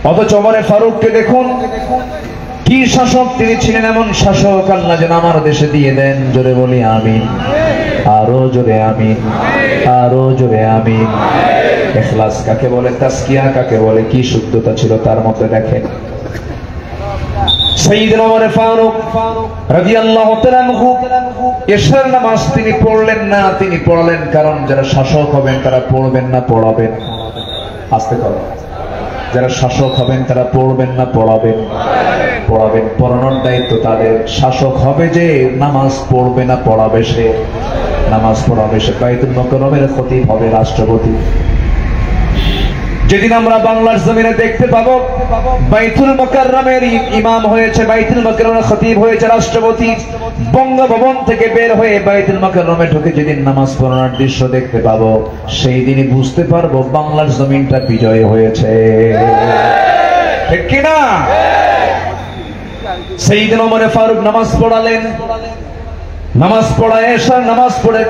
অথচ ওমরে ফারুককে দেখুন কি শাসক তিনি ছিলেন, এমন শাসক আল্লাহ যেন আমার দেশে দিয়ে দেন। জোরে বলি আমিন, আরো জোরে আমিন, আরো জোরে আমিন। ইখলাস কাকে বলে, তাসকিয়া কাকে বলে, কি শুদ্ধতা ছিল তার মধ্যে দেখেন। সাইয়েদনা ওমর ফারুক রাদিয়াল্লাহু তাআলা আনহু এশার নামাজ তিনি পড়লেন না, তিনি পড়ালেন, কারণ যারা শাসক হবেন তারা পড়বেন না পড়াবেন। আস্তে করো, যারা শাসক হবেন তারা পড়বেন না পড়াবেন? পড়াবেন। পড়ানোর দায়িত্ব তাদের। শাসক হবে যে নামাজ পড়বে না পড়াবে সে, নামাজ পড়াবে সে। বাইতুল মুকাররমের খতিব হবে রাষ্ট্রপতি। যেদিন আমরা বাংলার জমিনে দেখতে পাবো বাইতুল মুকাররমের ইমাম হয়েছে, বাইতুল মুকাররমের খতিব হয়েছে রাষ্ট্রপতি, বঙ্গভবন থেকে বের হয়ে বাইতুল মুকাররমে ঢুকে যেদিন নামাজ পড়ানোর দৃশ্য দেখতে পাবো, সেই দিনই বুঝতে পারবো বাংলার জমিনটা বিজয় হয়েছে। ঠিক কিনা? সাইয়েদনা ওমর ফারুক নামাজ পড়ালেন, নামাজ পড়ায় এশার নামাজ পড়ে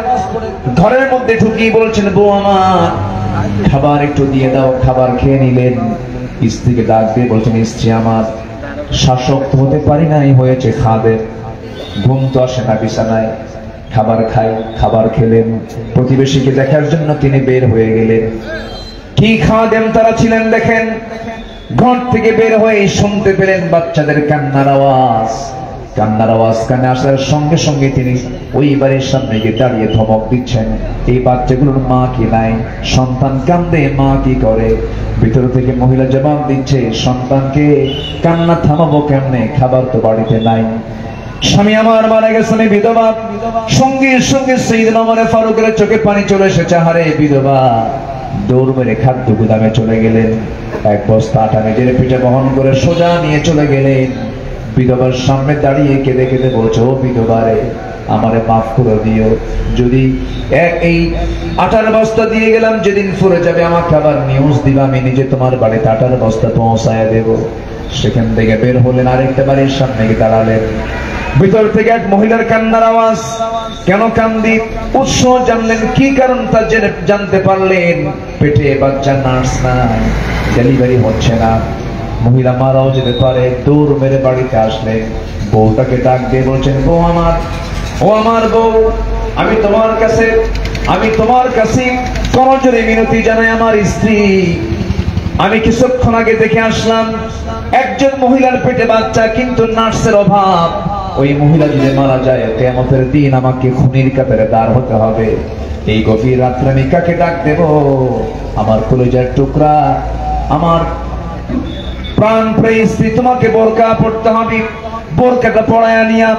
ঘরের মধ্যে ঢুকিয়ে বলছেন, বউ আমার খাবার একটু দিয়ে দাও। খাবার খেয়ে নিলেন। স্ত্রীকে ডাক দিয়ে বলছেন, স্ত্রী আমার, শাসক তো হতে পারি নাই, হয়েছে খাদের। ঘুম তো আসে না বিছানায়, খাবার খাই। খাবার খেলেন। প্রতিবেশীকে দেখার জন্য তিনি বের হয়ে গেলেন। কি খাদেম তারা ছিলেন দেখেন। ঘর থেকে বের হয়ে শুনতে পেলেন বাচ্চাদের কান্নার আওয়াজ। কান্নার আওয়াজ কানে আসার সঙ্গে সঙ্গে তিনি ওই বাড়ির সামনে গিয়ে দাঁড়িয়ে ধমক দিচ্ছেন, এই বাচ্চাগুলোর মা কি নাই? সন্তান কান্দে, মা কি করে? ভিতর থেকে মহিলা জবাব দিচ্ছে, সন্তানকে কান্না থামাবো কেমনে, খাবার তো বাড়িতে নাই। স্বামী আমার মারা গেছে, আমি বিধবা। সঙ্গে সঙ্গে সাইয়েদনা ওমর ফারুকের চোখে পানি চলে এসেছে। হারে বিধবা, দৌড় মেরে খাদ্য গুদামে চলে গেলেন। এক বস্তা আটা নিজের পিঠে বহন করে সোজা নিয়ে চলে গেলেন। বিধবার সামনে দাঁড়িয়ে কেঁদে কেঁদে বলছে, ও বিধবারে, আমারে মাফ করে দিও। যদি এই আটার বস্তা দিয়ে গেলাম, যেদিন ফুরে যাবে আমাকে আবার নিউজ দিবা, আমি নিজে তোমার বাড়িতে আটার বস্তা পৌঁছায় দেব। সেখান থেকে বের হলেন, আরেকটা বাড়ির সামনে গিয়ে দাঁড়ালেন। ভিতর থেকে এক মহিলার কান্নার আওয়াজ। কেন কান্দি? উৎস জানলেন, কি কারণ তা জানতে পারলেন। পেটে বাচ্চা, নার্স নাই, ডেলিভারি হচ্ছে না, মহিলা মারাও যেতে পারে। দৌড় মেরে বাড়িতে আসলে বউটাকে ডাক দিয়ে বলছেন, বউ আমার, ও আমার বউ, আমি তোমার কাছে করজোড়ে মিনতি জানাই। আমার স্ত্রী, আমি কিছুক্ষণ আগে দেখে আসলাম একজন মহিলার পেটে বাচ্চা, কিন্তু নার্সের অভাব। ওই মহিলা যদি মারা যায়, কিয়ামতের দিন আমাকে খুনির কাতারে দাঁড় হতে হবে। এই গভীর রাত্রে আমি কাকে ডাক দেব? আমার কলিজার টুকরা, আমার প্রাণ প্রিয় স্ত্রী, তোমাকে বোরকা পড়তে হবে। বোরকাটা পড়ায় নিয়া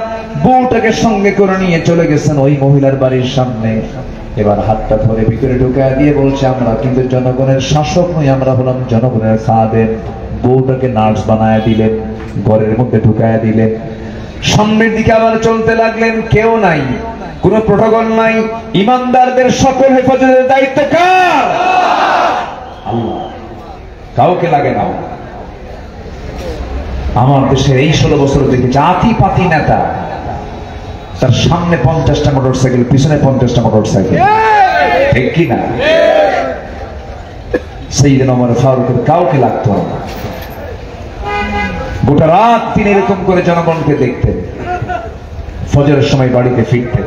বউটাকে সঙ্গে করে নিয়ে চলে গেছেন ওই মহিলার বাড়ির সামনে। এবার হাতটা ধরে ভিতরে ঢুকায় দিয়ে বলছে, আমরা কিন্তু জনগণের শাসক নই, আমরা হলাম জনগণের খাদেম। বউটাকে নার্স বানায় দিলেন, ঘরের মধ্যে ঢুকায় দিলেন। সামনের দিকে আবার চলতে লাগলেন। কেউ নাই, কোনো প্রটোকল নাই। ইমানদারদের সকল হেফাজতের দায়িত্ব কার? আল্লাহ, কাউকে লাগে না। আমার দেশের এই 16 বছর দেখে জাতি পাতি নেতা, তার সামনে 50টা মোটরসাইকেল, পিছনে 50টা মোটরসাইকেল। ঠিক কি না? সাইয়েদনা ওমর ফারুকের কাউকে লাগতো না। গোটা রাত তিনি এরকম করে জনগণকে দেখতেন। ফজরের সময় বাড়িতে ফিরতেন।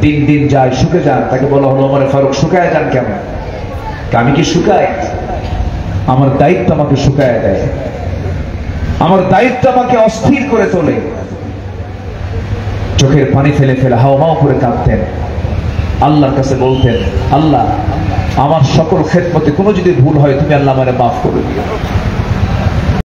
দিন দিন যায়, শুকে যান। তাকে বলা হলো, ওমর ফারুক শুকায় যান কেন? আমি কি শুকাই? আমার দায়িত্ব আমাকে শুকায় দেয়, আমার দায়িত্ব আমাকে অস্থির করে তোলে। চোখের পানি ফেলে ফেলে হাওমাও করে কাঁদতেন। আল্লাহর কাছে বলতেন, আল্লাহ, আমার সকল খেদমতে কোনো যদি ভুল হয়, তুমি আল্লাহ আমারে মাফ করে দিও।